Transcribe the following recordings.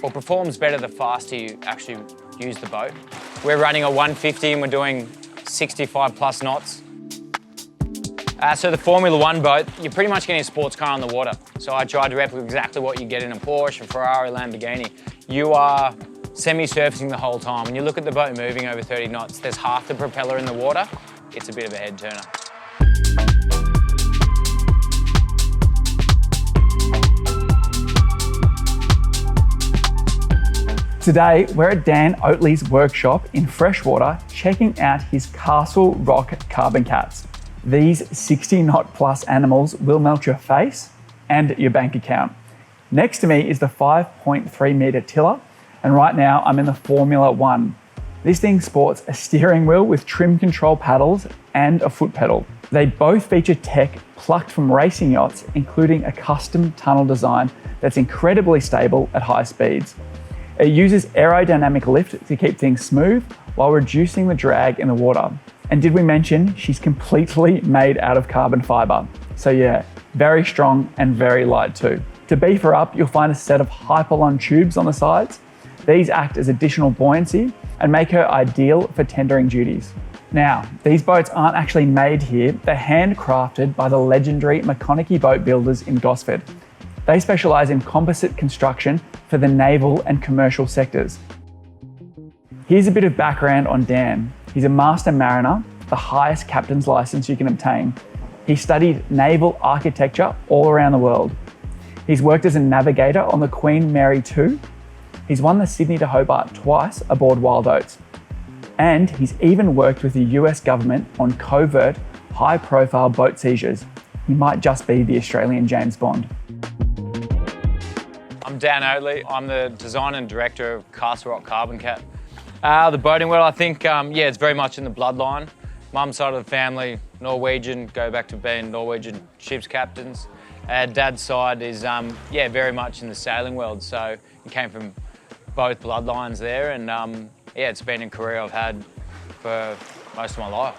or performs better the faster you actually use the boat. We're running a 150 and we're doing 65 plus knots. So the Formula One boat, you're pretty much getting a sports car on the water. So I tried to replicate exactly what you get in a Porsche, a Ferrari, Lamborghini. You are semi-surfacing the whole time. When you look at the boat moving over 30 knots, there's half the propeller in the water. It's a bit of a head turner. Today, we're at Dan Oatley's workshop in freshwater, checking out his Castlerock Carbon Cats. These 60-knot plus animals will melt your face and your bank account. Next to me is the 5.3 metre tiller, and right now I'm in the Formula One. This thing sports a steering wheel with trim control paddles and a foot pedal. They both feature tech plucked from racing yachts, including a custom tunnel design that's incredibly stable at high speeds. It uses aerodynamic lift to keep things smooth while reducing the drag in the water. And did we mention she's completely made out of carbon fibre? So yeah, very strong and very light too. To beef her up, you'll find a set of Hyperlon tubes on the sides. These act as additional buoyancy and make her ideal for tendering duties. Now, these boats aren't actually made here, they're handcrafted by the legendary McConaughey boat builders in Gosford. They specialise in composite construction for the naval and commercial sectors. Here's a bit of background on Dan. He's a master mariner, the highest captain's license you can obtain. He studied naval architecture all around the world. He's worked as a navigator on the Queen Mary II. He's won the Sydney to Hobart twice aboard Wild Oats. And he's even worked with the US government on covert, high-profile boat seizures. He might just be the Australian James Bond. I'm Dan Oatley. I'm the designer and director of Castlerock Carbon Cat. The boating world, I think, it's very much in the bloodline. Mum's side of the family, Norwegian, go back to being Norwegian ship's captains. Dad's side is, very much in the sailing world. So he came from both bloodlines there, and it's been a career I've had for most of my life.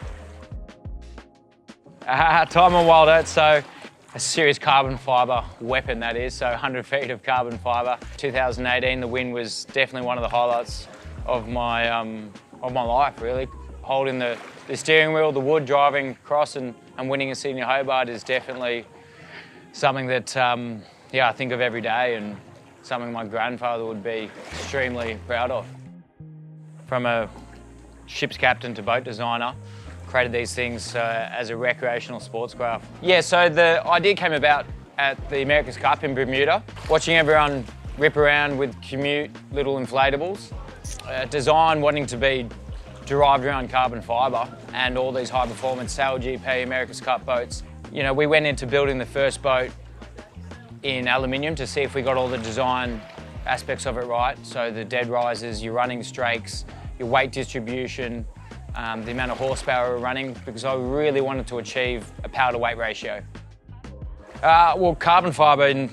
Time on Wild Oats, so a serious carbon fibre weapon that is, so 100 feet of carbon fibre. 2018, the win was definitely one of the highlights of my life, really. Holding the steering wheel, the wood, driving across and winning a Sydney Hobart is definitely something that I think of every day, and something my grandfather would be extremely proud of. From a ship's captain to boat designer, created these things as a recreational sports craft. Yeah, so the idea came about at the America's Cup in Bermuda, watching everyone rip around with cute little inflatables. Design wanting to be derived around carbon fibre and all these high-performance Sail GP America's Cup boats. You know, we went into building the first boat in aluminium to see if we got all the design aspects of it right. So the dead risers, your running strakes, your weight distribution, the amount of horsepower we're running, because I really wanted to achieve a power to weight ratio. Well, carbon fibre in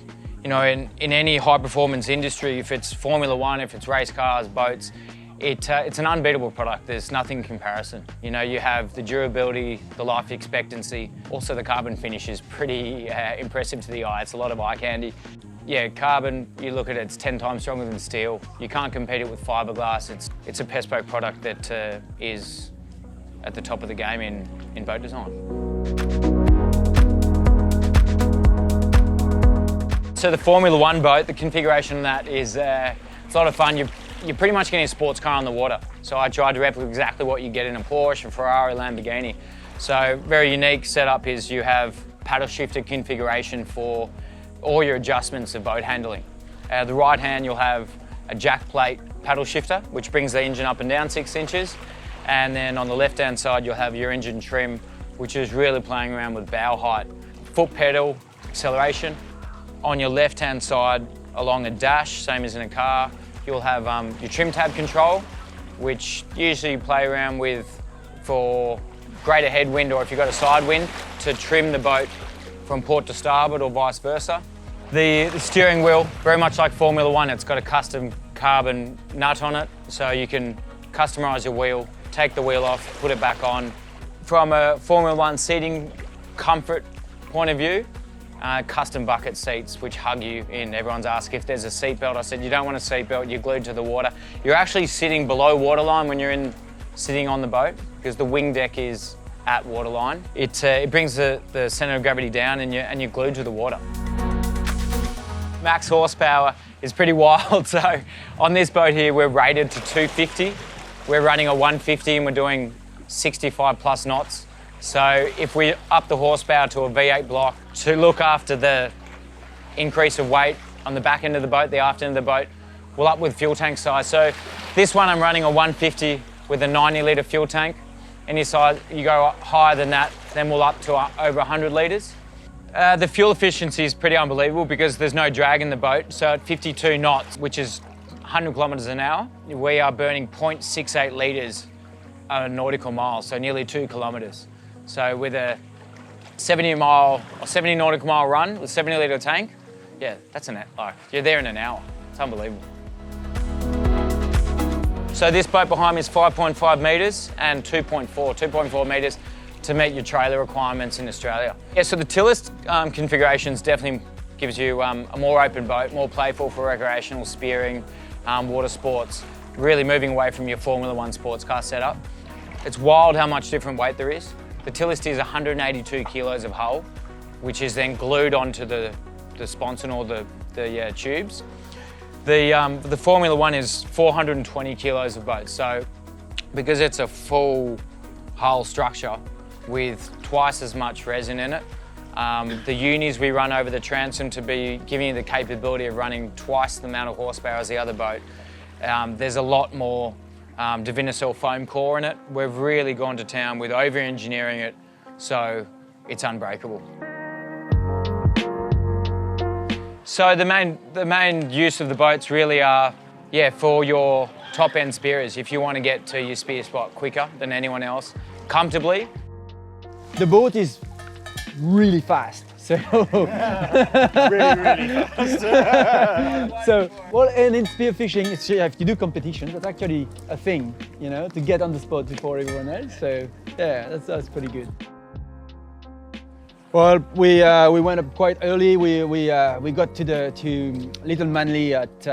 any high performance industry, if it's Formula One, if it's race cars, boats, it's an unbeatable product. There's nothing in comparison. You know, you have the durability, the life expectancy, also the carbon finish is pretty impressive to the eye. It's a lot of eye candy. Yeah, carbon, you look at it, it's 10 times stronger than steel. You can't compete it with fiberglass. It's a bespoke product that is at the top of the game in boat design. So the Formula One boat, the configuration of that is it's a lot of fun. You're pretty much getting a sports car on the water. So I tried to replicate exactly what you get in a Porsche, a Ferrari, Lamborghini. So very unique setup is you have paddle shifter configuration for all your adjustments of boat handling. The right hand, you'll have a jack plate paddle shifter, which brings the engine up and down 6 inches. And then on the left-hand side, you'll have your engine trim, which is really playing around with bow height. Foot pedal, acceleration. On your left-hand side, along a dash, same as in a car, you'll have your trim tab control, which usually you play around with for greater headwind, or if you've got a side wind, to trim the boat from port to starboard or vice versa. The steering wheel, very much like Formula One, it's got a custom carbon nut on it, so you can customise your wheel, take the wheel off, put it back on. From a Formula One seating comfort point of view, custom bucket seats which hug you in. Everyone's asked if there's a seatbelt. I said, you don't want a seatbelt, you're glued to the water. You're actually sitting below waterline when you're sitting on the boat, because the wing deck is at waterline. It brings the centre of gravity down and you're glued to the water. Max horsepower is pretty wild. So on this boat here, we're rated to 250. We're running a 150 and we're doing 65 plus knots. So if we up the horsepower to a V8 block to look after the increase of weight on the back end of the boat, the aft end of the boat, we'll up with fuel tank size. So this one I'm running a 150 with a 90 litre fuel tank. Any size, you go higher than that, then we'll up to over 100 litres. The fuel efficiency is pretty unbelievable because there's no drag in the boat. So at 52 knots, which is 100 kilometres an hour, we are burning 0.68 litres a nautical mile, so nearly 2 kilometres. So with a 70 nautical mile run with a 70 litre tank, yeah, that's you're there in an hour. It's unbelievable. So this boat behind me is 5.5 metres and 2.4 metres to meet your trailer requirements in Australia. Yeah, so the tillest configurations definitely gives you a more open boat, more playful for recreational spearing, water sports, really moving away from your Formula One sports car setup. It's wild how much different weight there is. The tillest is 182 kilos of hull, which is then glued onto the sponson or the tubes. The Formula One is 420 kilos of boat. So because it's a full hull structure with twice as much resin in it, the unis we run over the transom to be giving you the capability of running twice the amount of horsepower as the other boat. There's a lot more Divinycell foam core in it. We've really gone to town with over-engineering it, so it's unbreakable. So the main use of the boats really are, for your top-end spearers. If you want to get to your spear spot quicker than anyone else, comfortably. The boat is really fast. So really fast. So, well, and in spearfishing, if you do competitions, that's actually a thing, to get on the spot before everyone else. So, yeah, that's pretty good. Well, we went up quite early. We got to Little Manly at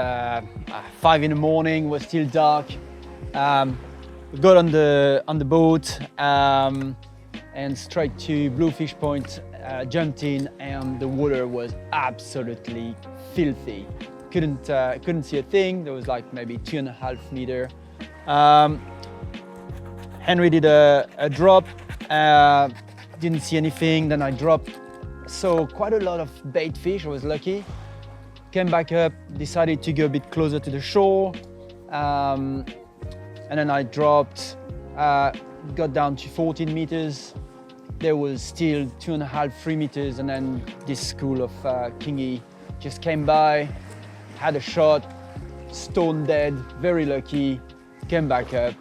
5 in the morning. It was still dark. We got on the boat and straight to Bluefish Point. Jumped in and the water was absolutely filthy. Couldn't see a thing. There was like maybe 2.5 meters. Henry did a drop, didn't see anything. Then I dropped, saw quite a lot of bait fish. I was lucky. Came back up, decided to go a bit closer to the shore, and then I dropped, got down to 14 meters. There was still 2.5, 3 meters, and then this school of kingy just came by, had a shot, stone dead, very lucky, came back up,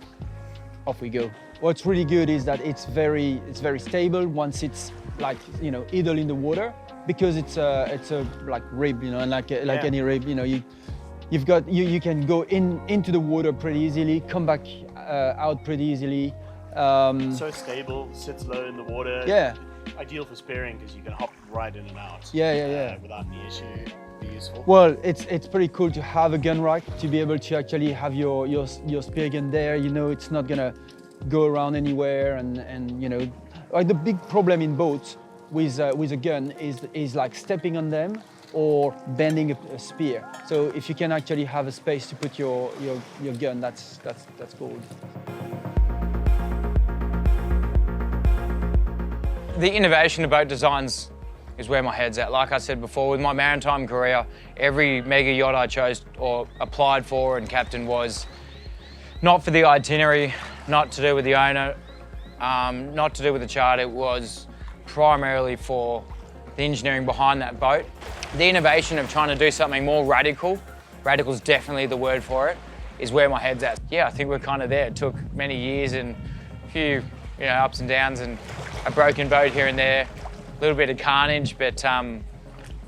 off we go. What's really good is that it's very stable once it's idle in the water, because it's a like rib, and like any rib, you can go into the water pretty easily, come back out pretty easily. So stable, sits low in the water. Yeah. Ideal for spearing because you can hop right in and out. Yeah. Without any issue. Be useful. Well, it's pretty cool to have a gun rack, to be able to actually have your spear gun there. It's not gonna go around anywhere, and like the big problem in boats with a gun is like stepping on them or bending a spear. So if you can actually have a space to put your gun, that's gold. The innovation of boat designs is where my head's at. Like I said before, with my maritime career, every mega yacht I chose or applied for and captained was not for the itinerary, not to do with the owner, not to do with the charter. It was primarily for the engineering behind that boat. The innovation of trying to do something more radical is definitely the word for it, is where my head's at. Yeah, I think we're kind of there. It took many years and a few ups and downs and a broken boat here and there, a little bit of carnage, but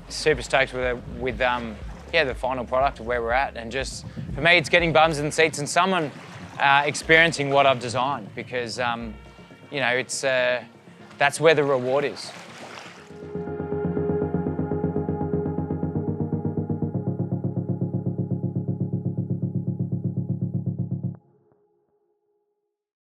super stoked with the final product of where we're at. And just, for me, it's getting bums in seats and someone experiencing what I've designed, because, it's that's where the reward is.